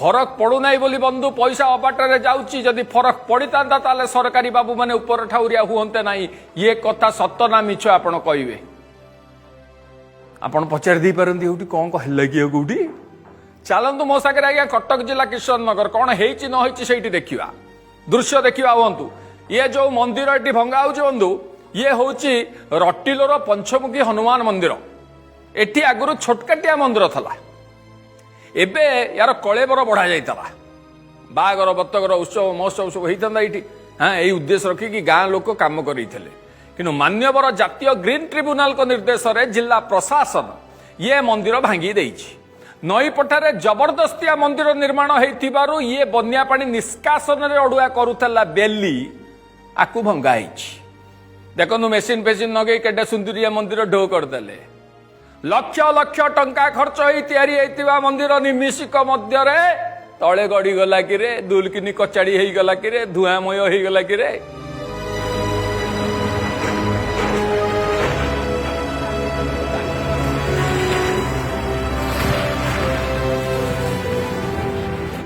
फरक पड़ूना बोली बंधु पैसा अबाटर जाऊँगी जदि फरक पड़ता ताले सरकारी बाबू मैंने ऊपर ठाउरिया हुंते ना ये कथा सत ना मिछ आपण कहे आपण पचार दे पारती होटी कौन कहला कि कौटी चलतु मो सागर आज्ञा कटक जिला किशननगर कौन होती न होती से देखा दृश्य देखा बंधु ये जो मंदिर ये भंगा हो बंधु ये हूँ रटिलोर पंचमुखी हनुमान मंदिर एटी आगुरी छोटकाटिया मंदिर था एबे यार कलेबर बढ़ा जाता बागर बतकर उत्सव महोत्सव सब होता ये हाँ यही उद्देश्य रखिकी गाँ लोक कम करते कि मान्यवर जातीय ग्रीन ट्रिब्यूनाल निर्देश में जिला प्रशासन ये मंदिर भांगी देछि नई पठारे जबरदस्तिया मंदिर निर्माण होइथिबारु ये बन्या पानी निष्कासन रे अडुआ करूथला बेली आकु भंगा देखु मेसीन फेसीन नगे केडे सुंदरिया मंदिर ढो करदेले लक्ष लक्ष टंका खर्च होई तैयारी होइतिबा मंदिर निमिषिक मध्य रे तळे गड़ी गला कि रे दुलकिनी कचाड़ी हेई गला कि रे धुआमय हेई गला कि रे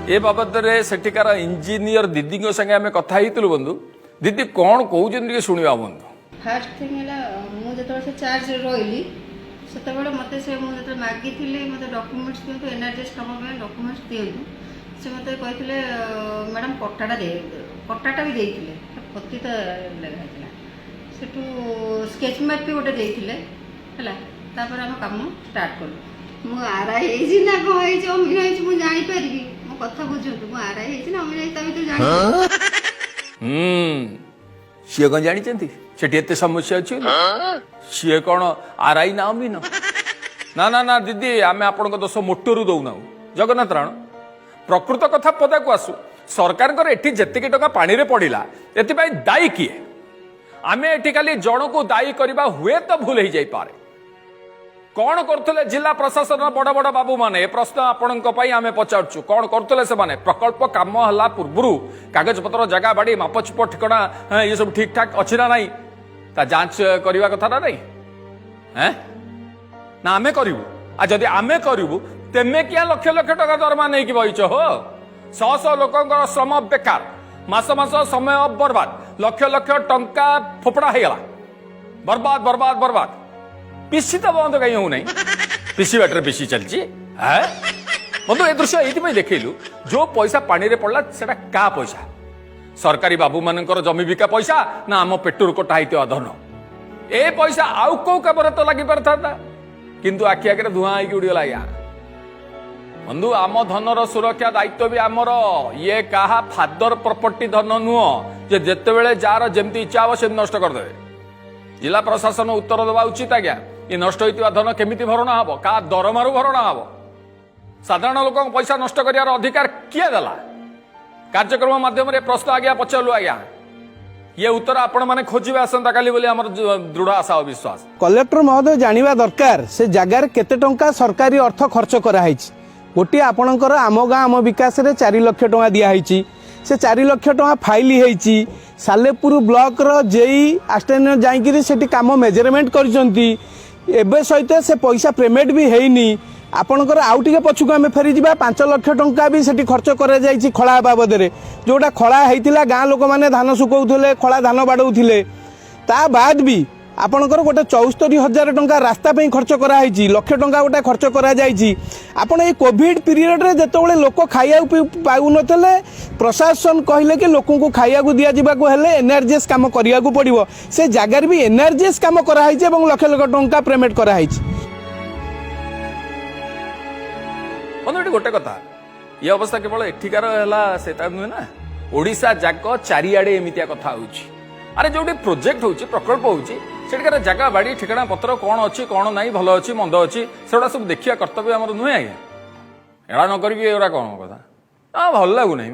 ए बाबद सेठिकार इंजीनियर दीदी संगे आम कथा होइतिलु बंधु दीदी कौन कहते शुणा बंधु फास्ट थिंग मुझे से चार्ज रही से मत से मुझे मागी मत डॉक्यूमेंट्स दिखाँ एनआरजीएस कम डॉक्यूमेंट्स दिखाँ से मत कहते मैडम पट्टाटा भी देते पतित लगाई से स्केच मैप भी गोटे देते है आम कम स्टार्ट कलु मु आरआई ना कौन अमीन मुझे जापर मो कथा बुझु मु आरआई ना अमीन भितर सी कौन जानते से समस्या अच्छी सी कौन आरआई ना अमीन ना ना ना दीदी आम आपण दोष मोटरू दौना जगन्नाथ राण प्रकृत कथा पदा को आसू सरकार एटी जेतिक टका पानी रे पड़िला एथिपाई दायी किए आम एटी खाली जन को दायी करबा हुए तो भूल हो जाई पारे कौन करते जिला प्रशासन बड़ बड़ बाबू माने प्रश्न आपण आम पचारचु कौन करते से माने प्रकल्प काम हला पूर्व कागज पत्र जगह बाड़ी मापचुप ठिकना ये सब ठीक ठाक अच्छी ना नहीं ता जांच करवा कथा ना नहीं हैं ना आमे करिवु आ जदि आमे करिवु तेमे किया लक्ष लक्ष टका दरमा नहीं कि बइच हो सौ सौ लोकंकर श्रम बेकार मास मास समय बर्बाद लक्ष लक्ष टंका फोपड़ा हो गला बर्बाद बर्बाद बर्बाद पिसी तो बंद कहीं हो पिसी बाटर पिसी चलती है बंधु ए दृश्य ये देखलु जो पैसा पानी रे पड़ला सेटा का पैसा सरकारी बाबू मानकर जमी बिका पैसा ना आम पेट्रोल कटा होता धन ए पैसा आउ कौ कबर तो लगी पार था किंतु आखि आगे धुआं होगी उड़ीगला या बंधु आम धनर सुरक्षा दायित्व भी आमर ये कहा फादर प्रॉपर्टी धन नुह जे जेते बेले जार जेमती इच्छा हो से नष्ट करदे जिला प्रशासन उत्तर देवा उचित आज्ञा ये नष्ट होता धन केमिति भरणा हम का दरमारू भरणा हम साधारण लोक पैसा नष्ट कर अधिकार किए देला कार्यक्रम माध्यम प्रश्न आज्ञा पचारू आज्ञा ये उत्तर आपण मैंने खोजे आसंता काली बोली आमर दृढ़ आशा और विश्वास कलेक्टर महोदय जानिबा दरकार से जगार केते टंका सरकारी अर्थ खर्च कराई गोटे आपणकर आम गाँ आम विकास रे 4 लाख टंका दिखाई से 4 लाख टंका फाइल होती सालेपुर ब्लॉक रो जेई आस्टेन जाइकिरी सेठी काम मेजरमेंट करछंती एबे सहित से पैसा पेमेंट भी हेनी आपणकर आउ टिके पछुक आम फेरी जा 5 लाख टंका भी सेठी खर्च कर जाइछि खला बाबद रे जोटा खला हेतिला गाँ लोक माने धान सुकौथिले खला धान बाडौथिले ता बाद भी आपणकर गोटे 74,000 टंका रास्ता पे खर्च कराई लक्ष टंका गोटे खर्च करा जाइछि आपण ए कोविड पीरियड रे जेतोले लोक खाइया पाउ नथले प्रशासन कहले कि लोकन को खाइया को दिया जिबा को हेले एनआरजीएस काम करिया को पड़िबो से जागार भी एनआरजीएस काम कराई एवं लक्ष लक्ष टंका पेमेंट कराई गोटे कथा ये अवस्था केवल एठिकार है नुहे ना ओडिशा जाक चारिआडे एमितिया कथा होउछि अरे जो प्रोजेक्ट होउछि प्रकल्प होउछि सेठिकार जगह बाड़ी ठिकाना पत्र कौन अच्छी कौन नहीं भल अच्छी मंद अच्छी से सब देखिया कर्तव्य आमर नुहे आज्ञा एड़ा न करी कौन कथा भल लगुना